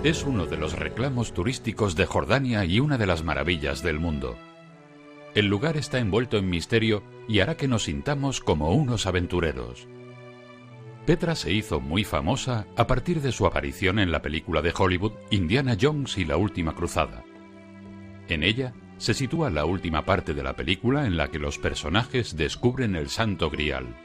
Es uno de los reclamos turísticos de Jordania y una de las maravillas del mundo. El lugar está envuelto en misterio y hará que nos sintamos como unos aventureros. Petra se hizo muy famosa a partir de su aparición en la película de Hollywood Indiana Jones y la Última Cruzada. En ella se sitúa la última parte de la película en la que los personajes descubren el Santo Grial.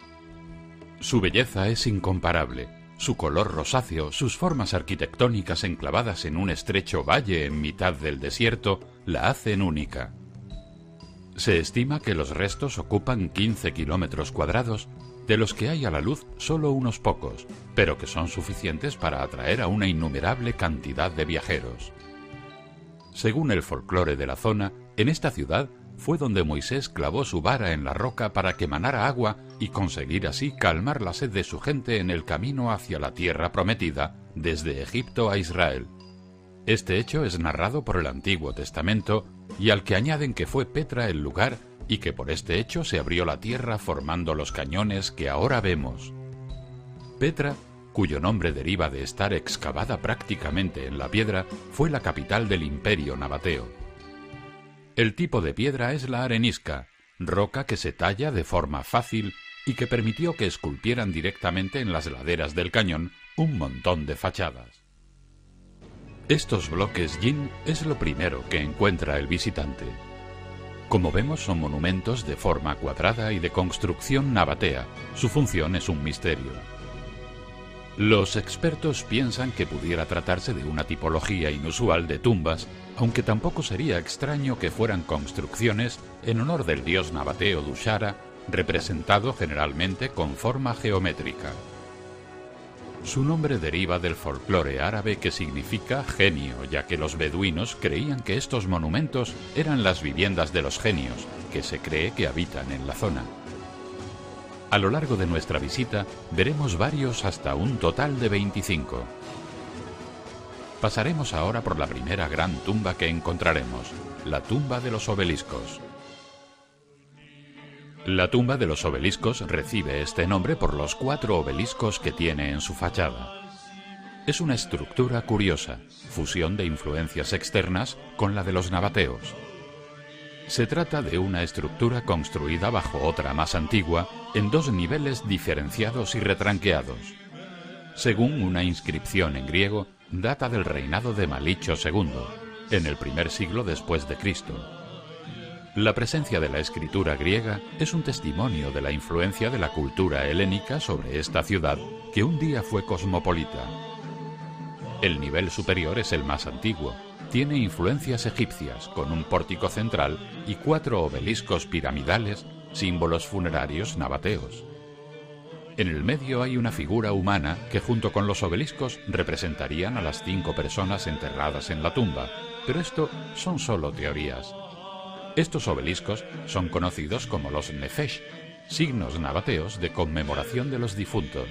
Su belleza es incomparable. Su color rosáceo, sus formas arquitectónicas enclavadas en un estrecho valle en mitad del desierto, la hacen única. Se estima que los restos ocupan 15 kilómetros cuadrados, de los que hay a la luz solo unos pocos, pero que son suficientes para atraer a una innumerable cantidad de viajeros. Según el folclore de la zona, en esta ciudad fue donde Moisés clavó su vara en la roca para que manara agua y conseguir así calmar la sed de su gente en el camino hacia la tierra prometida desde Egipto a Israel. Este hecho es narrado por el Antiguo Testamento y al que añaden que fue Petra el lugar y que por este hecho se abrió la tierra formando los cañones que ahora vemos. Petra, cuyo nombre deriva de estar excavada prácticamente en la piedra, fue la capital del imperio nabateo. El tipo de piedra es la arenisca, roca que se talla de forma fácil y que permitió que esculpieran directamente en las laderas del cañón un montón de fachadas. Estos bloques yin es lo primero que encuentra el visitante. Como vemos, son monumentos de forma cuadrada y de construcción nabatea. Su función es un misterio. Los expertos piensan que pudiera tratarse de una tipología inusual de tumbas, aunque tampoco sería extraño que fueran construcciones en honor del dios nabateo Dushara, representado generalmente con forma geométrica. Su nombre deriva del folclore árabe que significa genio, ya que los beduinos creían que estos monumentos eran las viviendas de los genios, que se cree que habitan en la zona. A lo largo de nuestra visita veremos varios hasta un total de 25. Pasaremos ahora por la primera gran tumba que encontraremos, la tumba de los obeliscos. La tumba de los obeliscos recibe este nombre por los 4 obeliscos que tiene en su fachada. Es una estructura curiosa, fusión de influencias externas con la de los nabateos. Se trata de una estructura construida bajo otra más antigua, en 2 niveles diferenciados y retranqueados. Según una inscripción en griego, data del reinado de Malicho II, en el primer siglo después de Cristo. La presencia de la escritura griega es un testimonio de la influencia de la cultura helénica sobre esta ciudad, que un día fue cosmopolita. El nivel superior es el más antiguo. Tiene influencias egipcias, con un pórtico central y 4 obeliscos piramidales, símbolos funerarios nabateos. En el medio hay una figura humana que junto con los obeliscos representarían a las 5 personas enterradas en la tumba, pero esto son solo teorías. Estos obeliscos son conocidos como los nefesh, signos nabateos de conmemoración de los difuntos.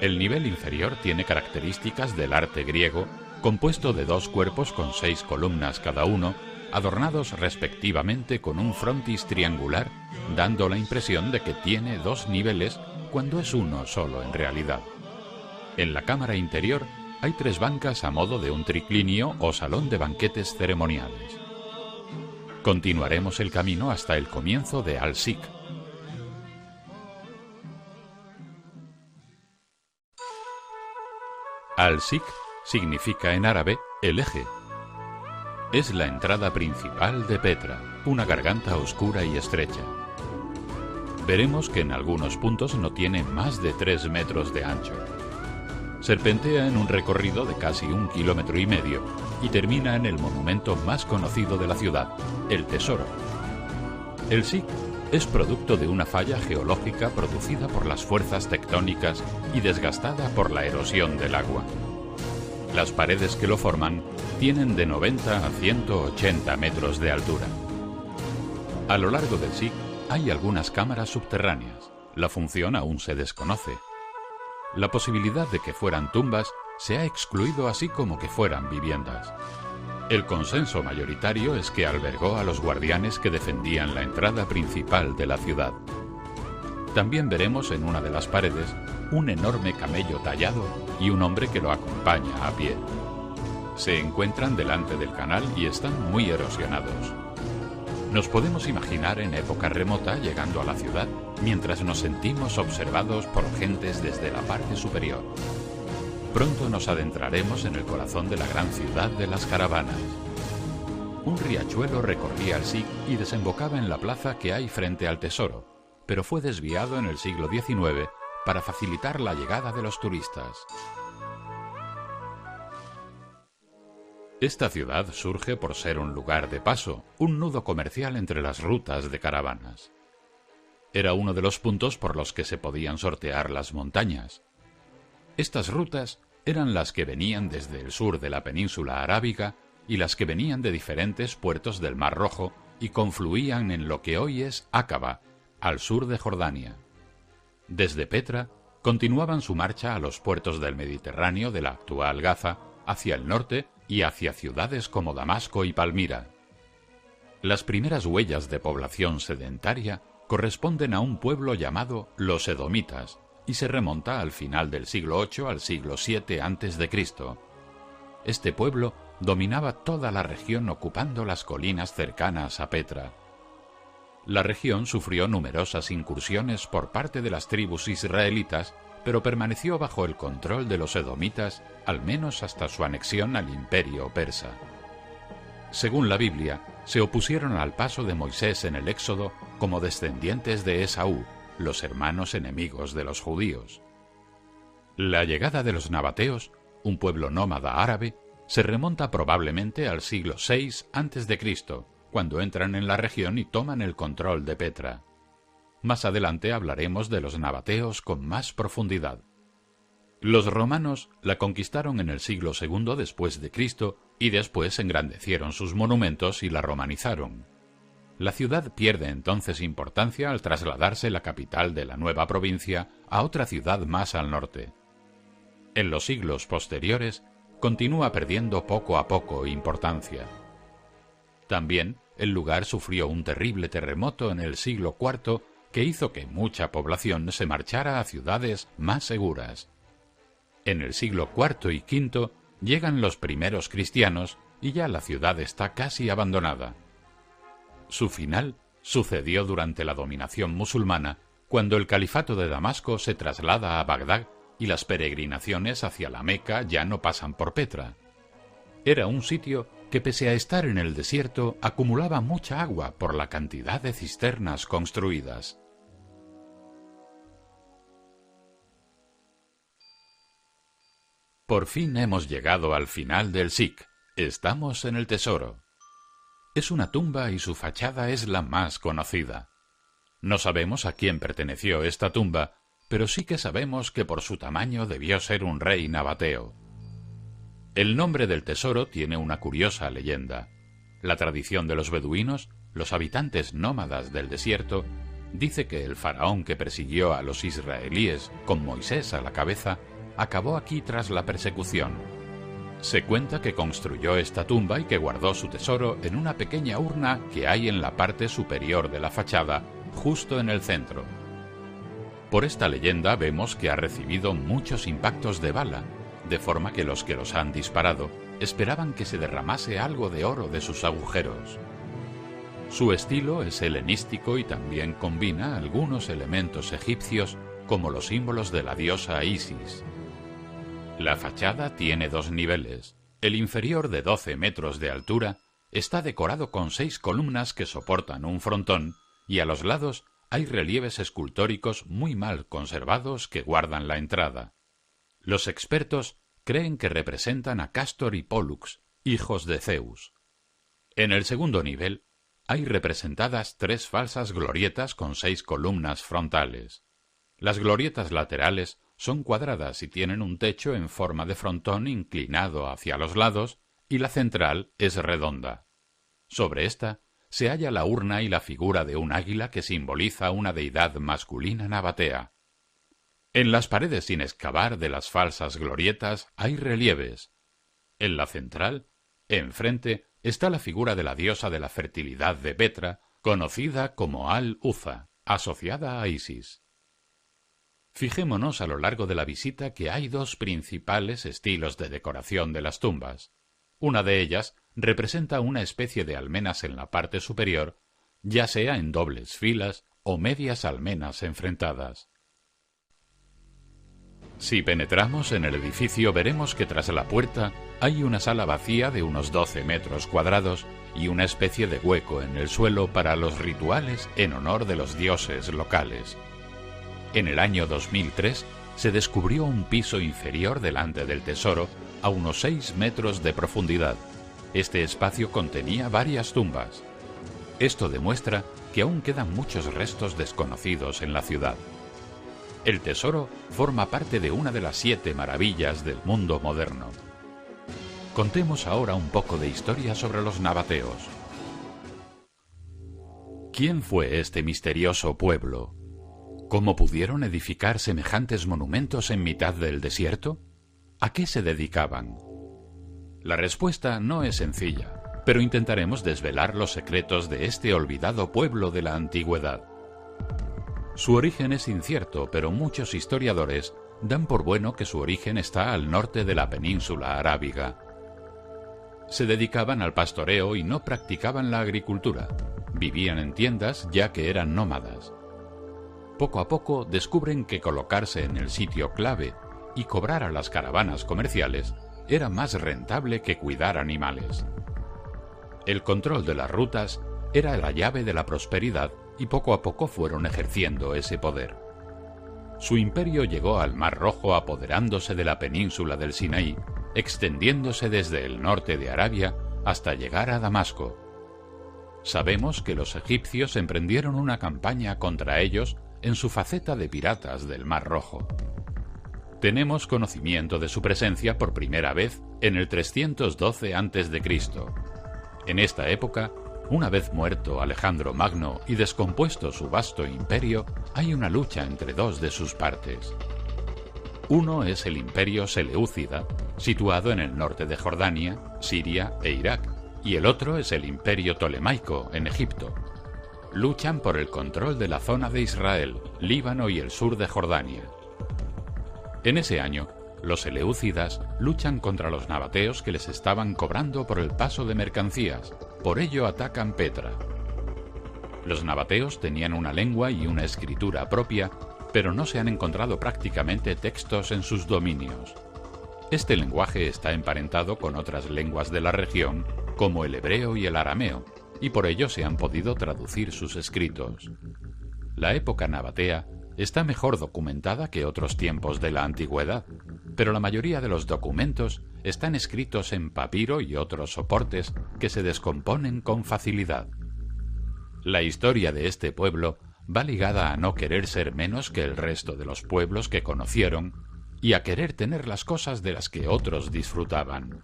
El nivel inferior tiene características del arte griego, compuesto de 2 cuerpos con 6 columnas cada uno, adornados respectivamente con un frontis triangular, dando la impresión de que tiene 2 niveles cuando es uno solo en realidad. En la cámara interior hay 3 bancas a modo de un triclinio o salón de banquetes ceremoniales. Continuaremos el camino hasta el comienzo de Al-Sik. Al-Sik significa en árabe el eje. Es la entrada principal de Petra, una garganta oscura y estrecha. Veremos que en algunos puntos no tiene más de 3 metros de ancho. Serpentea en un recorrido de casi 1,5 kilómetros y termina en el monumento más conocido de la ciudad, el Tesoro. El Sik es producto de una falla geológica producida por las fuerzas tectónicas y desgastada por la erosión del agua. Las paredes que lo forman tienen de 90 a 180 metros de altura. A lo largo del Sik hay algunas cámaras subterráneas. La función aún se desconoce. La posibilidad de que fueran tumbas se ha excluido, así como que fueran viviendas. El consenso mayoritario es que albergó a los guardianes que defendían la entrada principal de la ciudad. También veremos en una de las paredes un enorme camello tallado y un hombre que lo acompaña a pie. Se encuentran delante del canal y están muy erosionados. Nos podemos imaginar en época remota llegando a la ciudad, mientras nos sentimos observados por gentes desde la parte superior. Pronto nos adentraremos en el corazón de la gran ciudad de las caravanas. Un riachuelo recorría el Sig y desembocaba en la plaza que hay frente al tesoro, pero fue desviado en el siglo XIX para facilitar la llegada de los turistas. Esta ciudad surge por ser un lugar de paso, un nudo comercial entre las rutas de caravanas. Era uno de los puntos por los que se podían sortear las montañas. Estas rutas eran las que venían desde el sur de la península arábiga y las que venían de diferentes puertos del Mar Rojo y confluían en lo que hoy es Aqaba, al sur de Jordania. Desde Petra, continuaban su marcha a los puertos del Mediterráneo de la actual Gaza, hacia el norte y hacia ciudades como Damasco y Palmira. Las primeras huellas de población sedentaria corresponden a un pueblo llamado los edomitas y se remonta al final del siglo VIII al siglo VII a.C. Este pueblo dominaba toda la región ocupando las colinas cercanas a Petra. La región sufrió numerosas incursiones por parte de las tribus israelitas, pero permaneció bajo el control de los edomitas al menos hasta su anexión al imperio persa. Según la Biblia, se opusieron al paso de Moisés en el Éxodo como descendientes de Esaú, los hermanos enemigos de los judíos. La llegada de los nabateos, un pueblo nómada árabe, se remonta probablemente al siglo VI a.C., cuando entran en la región y toman el control de Petra. Más adelante hablaremos de los nabateos con más profundidad. Los romanos la conquistaron en el siglo II después de Cristo y después engrandecieron sus monumentos y la romanizaron. La ciudad pierde entonces importancia al trasladarse la capital de la nueva provincia a otra ciudad más al norte. En los siglos posteriores continúa perdiendo poco a poco importancia. También el lugar sufrió un terrible terremoto en el siglo IV que hizo que mucha población se marchara a ciudades más seguras. En el siglo IV y V llegan los primeros cristianos y ya la ciudad está casi abandonada. Su final sucedió durante la dominación musulmana, cuando el califato de Damasco se traslada a Bagdad y las peregrinaciones hacia la Meca ya no pasan por Petra. Era un sitio que, pese a estar en el desierto, acumulaba mucha agua por la cantidad de cisternas construidas. Por fin hemos llegado al final del Sig. Estamos en el tesoro. Es una tumba y su fachada es la más conocida. No sabemos a quién perteneció esta tumba, pero sí que sabemos que por su tamaño debió ser un rey nabateo. El nombre del tesoro tiene una curiosa leyenda. La tradición de los beduinos, los habitantes nómadas del desierto, dice que el faraón que persiguió a los israelíes con Moisés a la cabeza acabó aquí tras la persecución. Se cuenta que construyó esta tumba y que guardó su tesoro en una pequeña urna que hay en la parte superior de la fachada, justo en el centro. Por esta leyenda vemos que ha recibido muchos impactos de bala, de forma que los han disparado esperaban que se derramase algo de oro de sus agujeros. Su estilo es helenístico y también combina algunos elementos egipcios como los símbolos de la diosa Isis. La fachada tiene dos niveles. El inferior, de 12 metros de altura, está decorado con 6 columnas que soportan un frontón y a los lados hay relieves escultóricos muy mal conservados que guardan la entrada. Los expertos creen que representan a Cástor y Pólux, hijos de Zeus. En el segundo nivel hay representadas 3 falsas glorietas con 6 columnas frontales. Las glorietas laterales son cuadradas y tienen un techo en forma de frontón inclinado hacia los lados, y la central es redonda. Sobre esta se halla la urna y la figura de un águila que simboliza una deidad masculina nabatea. En las paredes sin excavar de las falsas glorietas hay relieves. En la central, enfrente, está la figura de la diosa de la fertilidad de Petra, conocida como Al-Uza, asociada a Isis. Fijémonos a lo largo de la visita que hay dos principales estilos de decoración de las tumbas. Una de ellas representa una especie de almenas en la parte superior, ya sea en dobles filas o medias almenas enfrentadas. Si penetramos en el edificio veremos que tras la puerta hay una sala vacía de unos 12 metros cuadrados y una especie de hueco en el suelo para los rituales en honor de los dioses locales. En el año 2003 se descubrió un piso inferior delante del tesoro a unos 6 metros de profundidad. Este espacio contenía varias tumbas. Esto demuestra que aún quedan muchos restos desconocidos en la ciudad. El tesoro forma parte de una de las 7 maravillas del mundo moderno. Contemos ahora un poco de historia sobre los nabateos. ¿Quién fue este misterioso pueblo? ¿Cómo pudieron edificar semejantes monumentos en mitad del desierto? ¿A qué se dedicaban? La respuesta no es sencilla, pero intentaremos desvelar los secretos de este olvidado pueblo de la antigüedad. Su origen es incierto, pero muchos historiadores dan por bueno que su origen está al norte de la península arábiga. Se dedicaban al pastoreo y no practicaban la agricultura. Vivían en tiendas ya que eran nómadas. Poco a poco descubren que colocarse en el sitio clave y cobrar a las caravanas comerciales era más rentable que cuidar animales. El control de las rutas era la llave de la prosperidad y poco a poco fueron ejerciendo ese poder. Su imperio llegó al Mar Rojo apoderándose de la península del Sinaí, extendiéndose desde el norte de Arabia hasta llegar a Damasco. Sabemos que los egipcios emprendieron una campaña contra ellos en su faceta de piratas del Mar Rojo. Tenemos conocimiento de su presencia por primera vez en el 312 a.C. En esta época, una vez muerto Alejandro Magno y descompuesto su vasto imperio, hay una lucha entre dos de sus partes. Uno es el imperio Seleucida, situado en el norte de Jordania, Siria e Irak, y el otro es el imperio Ptolemaico, en Egipto. Luchan por el control de la zona de Israel, Líbano y el sur de Jordania. En ese año, los seleucidas luchan contra los nabateos que les estaban cobrando por el paso de mercancías, por ello atacan Petra. Los nabateos tenían una lengua y una escritura propia, pero no se han encontrado prácticamente textos en sus dominios. Este lenguaje está emparentado con otras lenguas de la región, como el hebreo y el arameo, y por ello se han podido traducir sus escritos. La época nabatea está mejor documentada que otros tiempos de la antigüedad, pero la mayoría de los documentos están escritos en papiro y otros soportes que se descomponen con facilidad. La historia de este pueblo va ligada a no querer ser menos que el resto de los pueblos que conocieron y a querer tener las cosas de las que otros disfrutaban.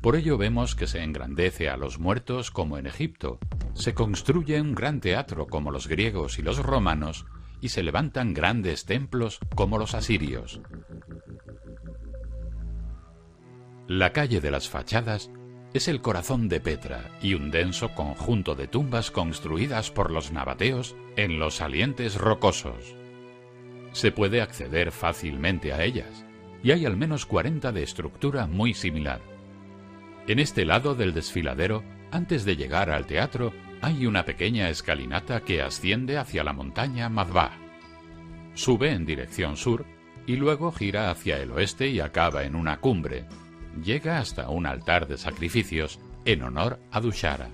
Por ello vemos que se engrandece a los muertos como en Egipto, se construye un gran teatro como los griegos y los romanos, y se levantan grandes templos como los asirios. La calle de las fachadas es el corazón de Petra y un denso conjunto de tumbas construidas por los nabateos en los salientes rocosos. Se puede acceder fácilmente a ellas, y hay al menos 40 de estructura muy similar. En este lado del desfiladero, antes de llegar al teatro, hay una pequeña escalinata que asciende hacia la montaña Madbah. Sube en dirección sur y luego gira hacia el oeste y acaba en una cumbre. Llega hasta un altar de sacrificios en honor a Dushara.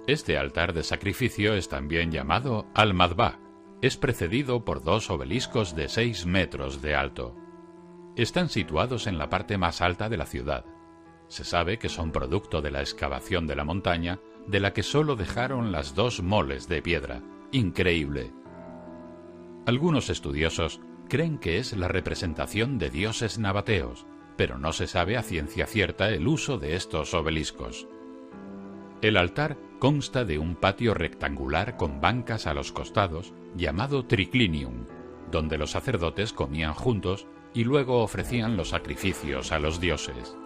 Este altar de sacrificio es también llamado Al-Madbah. Es precedido por 2 obeliscos de 6 metros de alto. Están situados en la parte más alta de la ciudad. Se sabe que son producto de la excavación de la montaña, de la que solo dejaron las 2 moles de piedra. Increíble. Algunos estudiosos creen que es la representación de dioses nabateos, pero no se sabe a ciencia cierta el uso de estos obeliscos. El altar consta de un patio rectangular con bancas a los costados, llamado triclinium, donde los sacerdotes comían juntos y luego ofrecían los sacrificios a los dioses.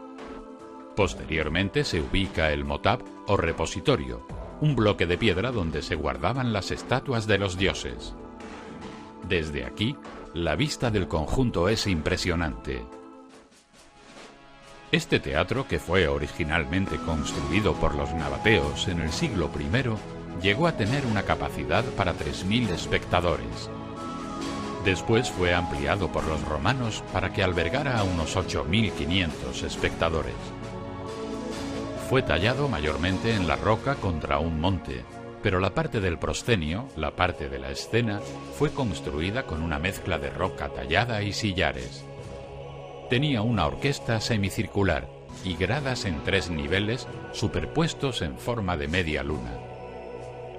Posteriormente se ubica el motab o repositorio, un bloque de piedra donde se guardaban las estatuas de los dioses. Desde aquí, la vista del conjunto es impresionante. Este teatro, que fue originalmente construido por los nabateos en el siglo I, llegó a tener una capacidad para 3.000 espectadores. Después fue ampliado por los romanos para que albergara a unos 8.500 espectadores. Fue tallado mayormente en la roca contra un monte, pero la parte del proscenio, la parte de la escena, fue construida con una mezcla de roca tallada y sillares. Tenía una orquesta semicircular y gradas en 3 niveles superpuestos en forma de media luna.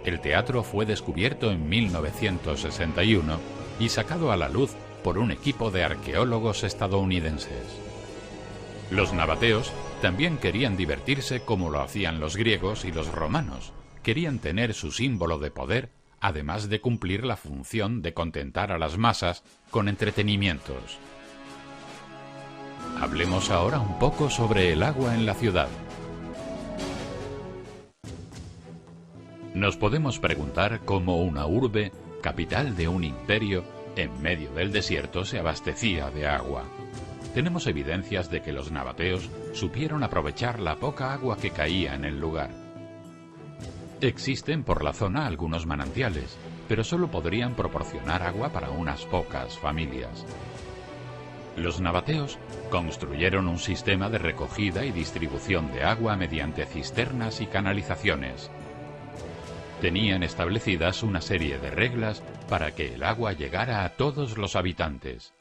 El teatro fue descubierto en 1961 y sacado a la luz por un equipo de arqueólogos estadounidenses. Los nabateos también querían divertirse como lo hacían los griegos y los romanos. Querían tener su símbolo de poder, además de cumplir la función de contentar a las masas con entretenimientos. Hablemos ahora un poco sobre el agua en la ciudad. Nos podemos preguntar cómo una urbe, capital de un imperio, en medio del desierto se abastecía de agua. Tenemos evidencias de que los nabateos supieron aprovechar la poca agua que caía en el lugar. Existen por la zona algunos manantiales, pero solo podrían proporcionar agua para unas pocas familias. Los nabateos construyeron un sistema de recogida y distribución de agua mediante cisternas y canalizaciones. Tenían establecidas una serie de reglas para que el agua llegara a todos los habitantes.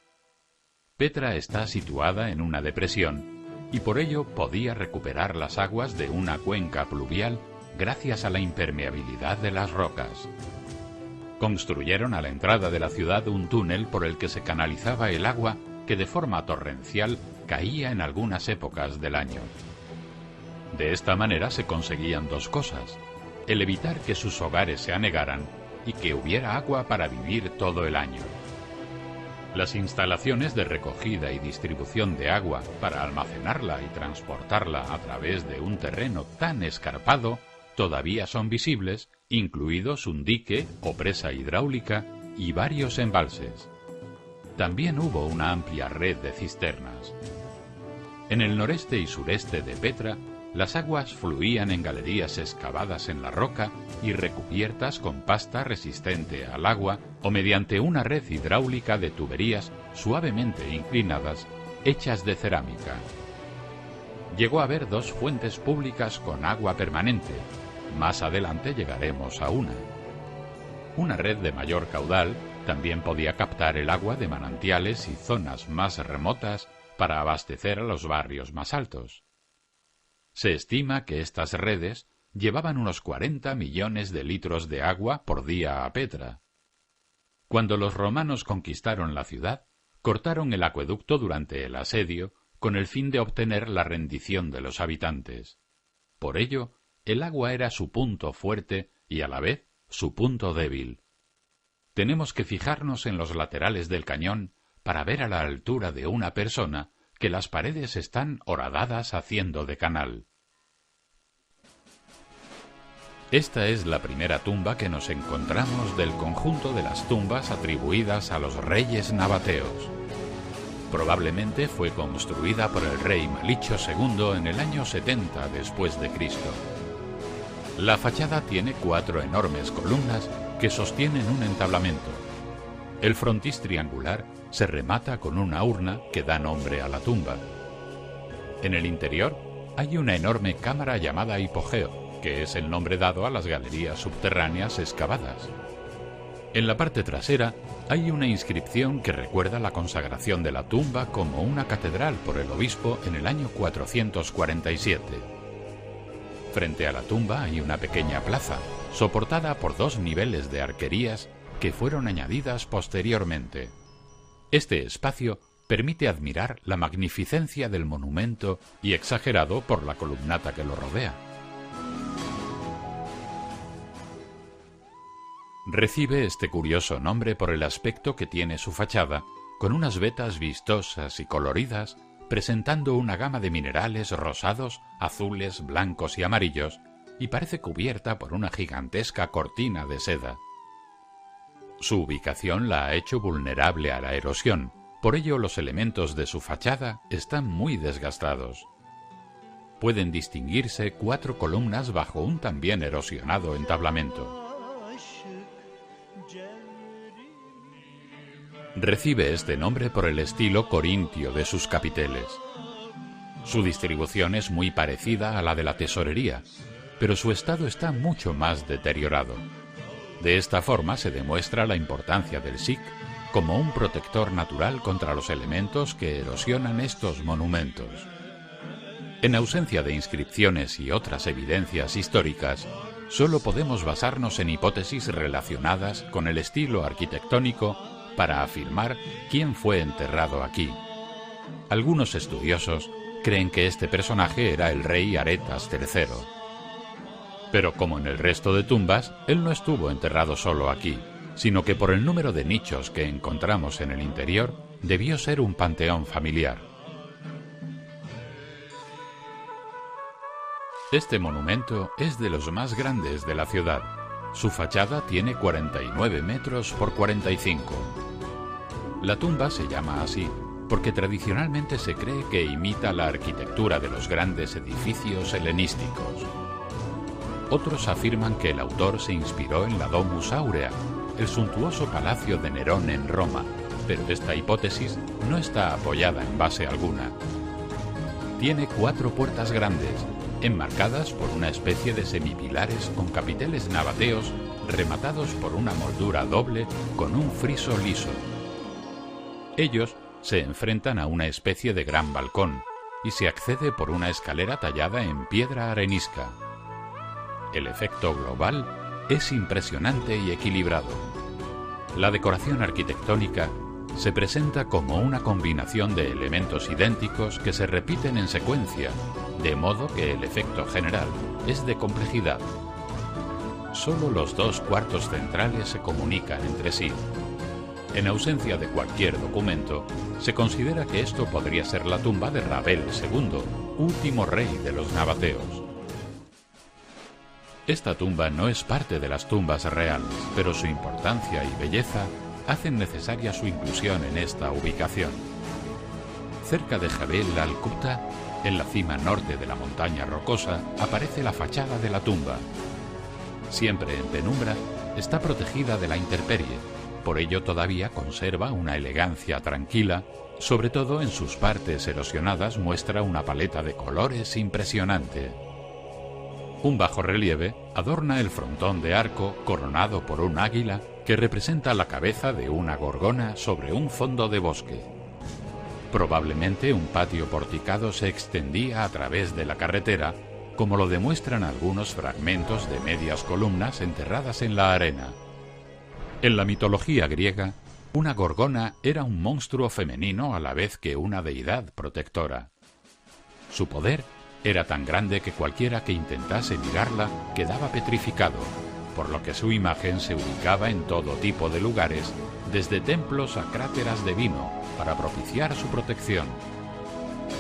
Petra está situada en una depresión y por ello podía recuperar las aguas de una cuenca pluvial gracias a la impermeabilidad de las rocas. Construyeron a la entrada de la ciudad un túnel por el que se canalizaba el agua que de forma torrencial caía en algunas épocas del año. De esta manera se conseguían 2 cosas: el evitar que sus hogares se anegaran y que hubiera agua para vivir todo el año. Las instalaciones de recogida y distribución de agua para almacenarla y transportarla a través de un terreno tan escarpado todavía son visibles, incluidos un dique o presa hidráulica y varios embalses. También hubo una amplia red de cisternas. En el noreste y sureste de Petra, las aguas fluían en galerías excavadas en la roca y recubiertas con pasta resistente al agua o mediante una red hidráulica de tuberías suavemente inclinadas, hechas de cerámica. Llegó a haber 2 fuentes públicas con agua permanente. Más adelante llegaremos a una. Una red de mayor caudal también podía captar el agua de manantiales y zonas más remotas para abastecer a los barrios más altos. Se estima que estas redes llevaban unos 40 millones de litros de agua por día a Petra. Cuando los romanos conquistaron la ciudad, cortaron el acueducto durante el asedio con el fin de obtener la rendición de los habitantes. Por ello, el agua era su punto fuerte y a la vez su punto débil. Tenemos que fijarnos en los laterales del cañón para ver a la altura de una persona que las paredes están horadadas haciendo de canal. Esta es la primera tumba que nos encontramos del conjunto de las tumbas atribuidas a los reyes nabateos. Probablemente fue construida por el rey Malicho II en el año 70 después de Cristo. La fachada tiene 4 enormes columnas que sostienen un entablamento. El frontis triangular se remata con una urna que da nombre a la tumba. En el interior hay una enorme cámara llamada hipogeo, que es el nombre dado a las galerías subterráneas excavadas. En la parte trasera hay una inscripción que recuerda la consagración de la tumba como una catedral por el obispo en el año 447. Frente a la tumba hay una pequeña plaza, soportada por 2 niveles de arquerías que fueron añadidas posteriormente. Este espacio permite admirar la magnificencia del monumento y exagerado por la columnata que lo rodea. Recibe este curioso nombre por el aspecto que tiene su fachada, con unas vetas vistosas y coloridas, presentando una gama de minerales rosados, azules, blancos y amarillos, y parece cubierta por una gigantesca cortina de seda. Su ubicación la ha hecho vulnerable a la erosión, por ello los elementos de su fachada están muy desgastados. Pueden distinguirse 4 columnas bajo un también erosionado entablamento. Recibe este nombre por el estilo corintio de sus capiteles. Su distribución es muy parecida a la de la tesorería, pero su estado está mucho más deteriorado. De esta forma se demuestra la importancia del sikh como un protector natural contra los elementos que erosionan estos monumentos. En ausencia de inscripciones y otras evidencias históricas, solo podemos basarnos en hipótesis relacionadas con el estilo arquitectónico para afirmar quién fue enterrado aquí. Algunos estudiosos creen que este personaje era el rey Aretas III. Pero como en el resto de tumbas, él no estuvo enterrado solo aquí, sino que por el número de nichos que encontramos en el interior, debió ser un panteón familiar. Este monumento es de los más grandes de la ciudad. Su fachada tiene 49 metros por 45. La tumba se llama así porque tradicionalmente se cree que imita la arquitectura de los grandes edificios helenísticos. Otros afirman que el autor se inspiró en la Domus Aurea, el suntuoso palacio de Nerón en Roma, pero esta hipótesis no está apoyada en base alguna. Tiene 4 puertas grandes, enmarcadas por una especie de semipilares con capiteles nabateos rematados por una moldura doble con un friso liso. Ellos se enfrentan a una especie de gran balcón y se accede por una escalera tallada en piedra arenisca. El efecto global es impresionante y equilibrado. La decoración arquitectónica se presenta como una combinación de elementos idénticos que se repiten en secuencia, de modo que el efecto general es de complejidad. Solo los 2 cuartos centrales se comunican entre sí. En ausencia de cualquier documento, se considera que esto podría ser la tumba de Rabel II, último rey de los nabateos. Esta tumba no es parte de las tumbas reales, pero su importancia y belleza hacen necesaria su inclusión en esta ubicación. Cerca de Jebel al-Qubta, en la cima norte de la montaña rocosa, aparece la fachada de la tumba. Siempre en penumbra, está protegida de la intemperie, por ello todavía conserva una elegancia tranquila, sobre todo en sus partes erosionadas muestra una paleta de colores impresionante. Un bajorrelieve adorna el frontón de arco coronado por un águila que representa la cabeza de una gorgona sobre un fondo de bosque. Probablemente un patio porticado se extendía a través de la carretera, como lo demuestran algunos fragmentos de medias columnas enterradas en la arena. En la mitología griega, una gorgona era un monstruo femenino a la vez que una deidad protectora. Su poder era tan grande que cualquiera que intentase mirarla quedaba petrificado, por lo que su imagen se ubicaba en todo tipo de lugares, desde templos a cráteras de vino, para propiciar su protección.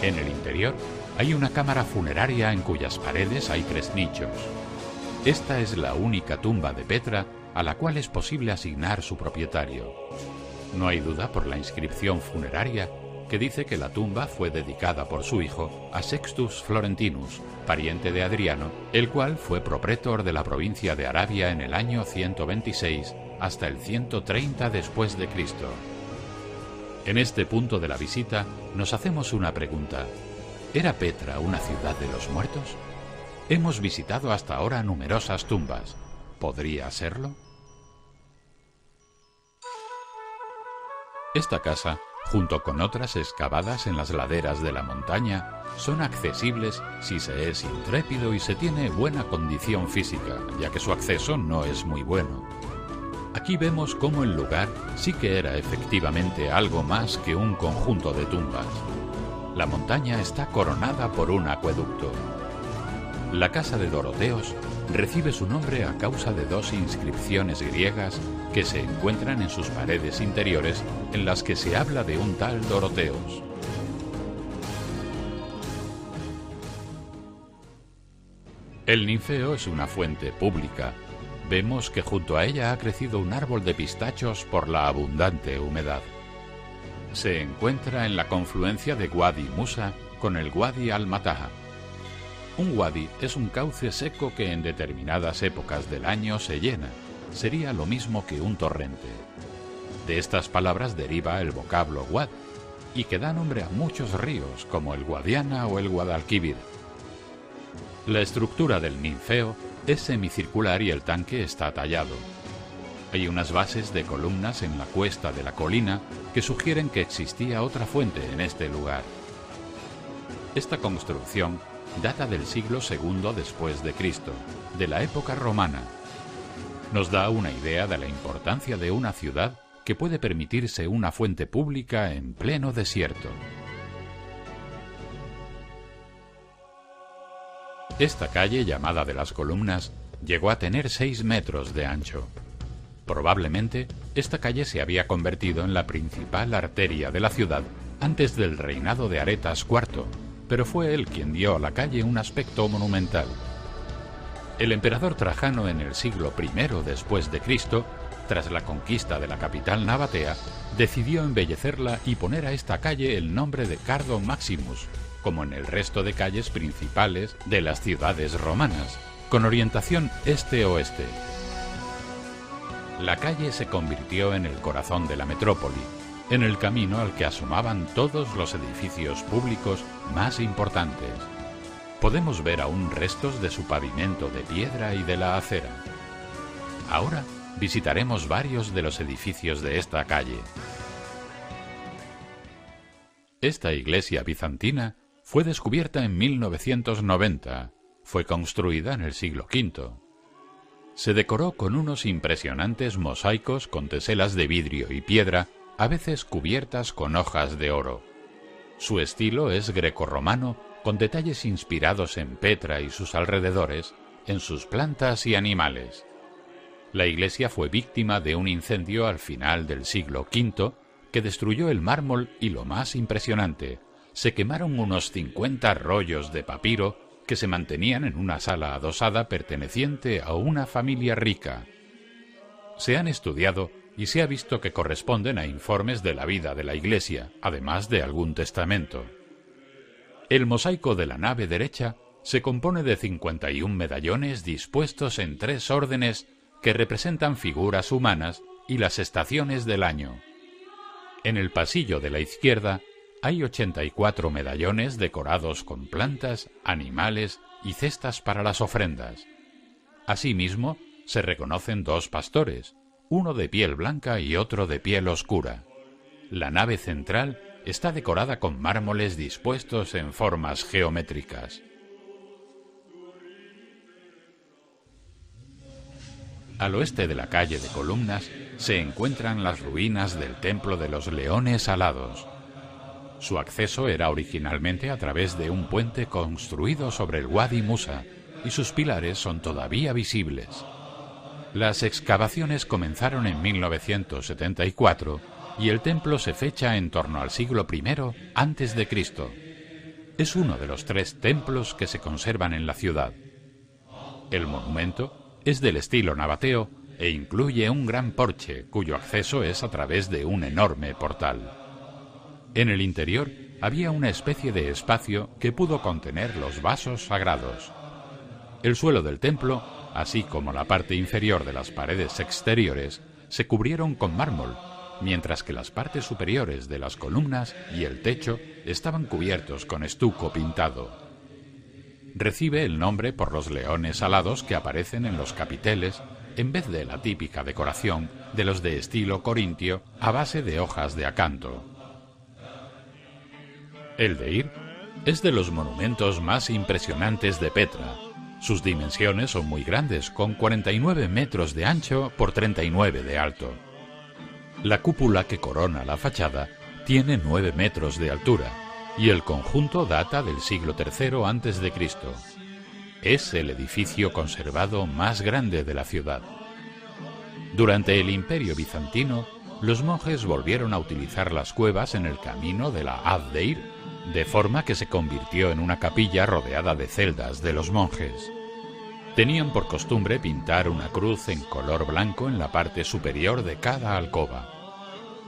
En el interior hay una cámara funeraria en cuyas paredes hay 3 nichos. Esta es la única tumba de Petra a la cual es posible asignar su propietario. No hay duda por la inscripción funeraria que dice que la tumba fue dedicada por su hijo a Sextus Florentinus, pariente de Adriano, el cual fue propretor de la provincia de Arabia en el año 126 hasta el 130 después de Cristo. En este punto de la visita nos hacemos una pregunta. ¿Era Petra una ciudad de los muertos? Hemos visitado hasta ahora numerosas tumbas. ¿Podría serlo? Esta casa, junto con otras excavadas en las laderas de la montaña, son accesibles si se es intrépido y se tiene buena condición física, ya que su acceso no es muy bueno. Aquí vemos cómo el lugar sí que era efectivamente algo más que un conjunto de tumbas. La montaña está coronada por un acueducto. La casa de Doroteos recibe su nombre a causa de 2 inscripciones griegas que se encuentran en sus paredes interiores en las que se habla de un tal Doroteos. El Ninfeo es una fuente pública. Vemos que junto a ella ha crecido un árbol de pistachos por la abundante humedad. Se encuentra en la confluencia de Wadi Musa con el Wadi al-Mataha. Un wadi es un cauce seco que en determinadas épocas del año se llena. Sería lo mismo que un torrente. De estas palabras deriva el vocablo wad, y que da nombre a muchos ríos, como el Guadiana o el Guadalquivir. La estructura del ninfeo es semicircular y el tanque está tallado. Hay unas bases de columnas en la cuesta de la colina que sugieren que existía otra fuente en este lugar. Esta construcción data del siglo II después de Cristo, de la época romana. Nos da una idea de la importancia de una ciudad que puede permitirse una fuente pública en pleno desierto. Esta calle, llamada de las Columnas, llegó a tener 6 metros de ancho. Probablemente, esta calle se había convertido en la principal arteria de la ciudad antes del reinado de Aretas IV, pero fue él quien dio a la calle un aspecto monumental. El emperador Trajano en el siglo I después de Cristo, tras la conquista de la capital nabatea, decidió embellecerla y poner a esta calle el nombre de Cardo Maximus, como en el resto de calles principales de las ciudades romanas, con orientación este-oeste. La calle se convirtió en el corazón de la metrópoli, en el camino al que asomaban todos los edificios públicos más importantes. Podemos ver aún restos de su pavimento de piedra y de la acera. Ahora visitaremos varios de los edificios de esta calle. Esta iglesia bizantina fue descubierta en 1990. Fue construida en el siglo V. Se decoró con unos impresionantes mosaicos con teselas de vidrio y piedra, a veces cubiertas con hojas de oro. Su estilo es grecorromano, con detalles inspirados en Petra y sus alrededores, en sus plantas y animales. La iglesia fue víctima de un incendio al final del siglo V que destruyó el mármol y, lo más impresionante, se quemaron unos 50 rollos de papiro que se mantenían en una sala adosada perteneciente a una familia rica. Se han estudiado y se ha visto que corresponden a informes de la vida de la iglesia, además de algún testamento. El mosaico de la nave derecha se compone de 51 medallones dispuestos en 3 órdenes que representan figuras humanas y las estaciones del año. En el pasillo de la izquierda hay 84 medallones decorados con plantas, animales y cestas para las ofrendas. Asimismo, se reconocen 2 pastores, uno de piel blanca y otro de piel oscura. La nave central está decorada con mármoles dispuestos en formas geométricas. Al oeste de la calle de Columnas se encuentran las ruinas del Templo de los Leones Alados. Su acceso era originalmente a través de un puente construido sobre el Wadi Musa, y sus pilares son todavía visibles. Las excavaciones comenzaron en 1974 y el templo se fecha en torno al siglo I a.C. Es uno de los 3 templos que se conservan en la ciudad. El monumento es del estilo nabateo e incluye un gran porche cuyo acceso es a través de un enorme portal. En el interior había una especie de espacio que pudo contener los vasos sagrados. El suelo del templo, así como la parte inferior de las paredes exteriores, se cubrieron con mármol, mientras que las partes superiores de las columnas y el techo estaban cubiertos con estuco pintado. Recibe el nombre por los leones alados que aparecen en los capiteles, en vez de la típica decoración de los de estilo corintio a base de hojas de acanto. El Deir es de los monumentos más impresionantes de Petra. Sus dimensiones son muy grandes, con 49 metros de ancho por 39 de alto. La cúpula que corona la fachada tiene 9 metros de altura y el conjunto data del siglo III a.C. Es el edificio conservado más grande de la ciudad. Durante el Imperio Bizantino, los monjes volvieron a utilizar las cuevas en el camino de la Ad-Deir, de forma que se convirtió en una capilla rodeada de celdas de los monjes. Tenían por costumbre pintar una cruz en color blanco en la parte superior de cada alcoba.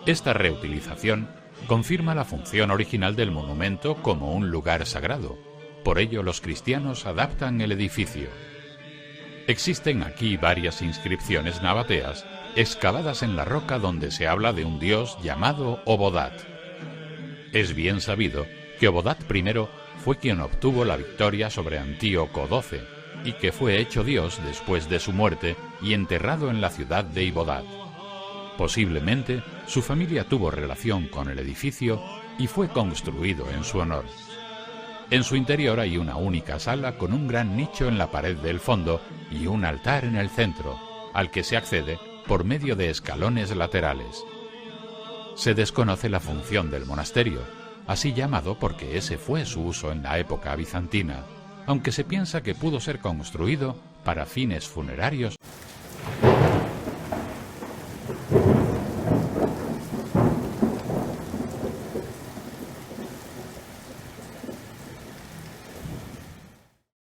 Esta reutilización confirma la función original del monumento como un lugar sagrado. Por ello, los cristianos adaptan el edificio. Existen aquí varias inscripciones nabateas excavadas en la roca donde se habla de un dios llamado Obodat. Es bien sabido que Obodat I fue quien obtuvo la victoria sobre Antíoco XII y que fue hecho dios después de su muerte y enterrado en la ciudad de Ibodat. Posiblemente su familia tuvo relación con el edificio y fue construido en su honor. En su interior hay una única sala con un gran nicho en la pared del fondo y un altar en el centro, al que se accede por medio de escalones laterales. Se desconoce la función del monasterio, así llamado porque ese fue su uso en la época bizantina, aunque se piensa que pudo ser construido para fines funerarios.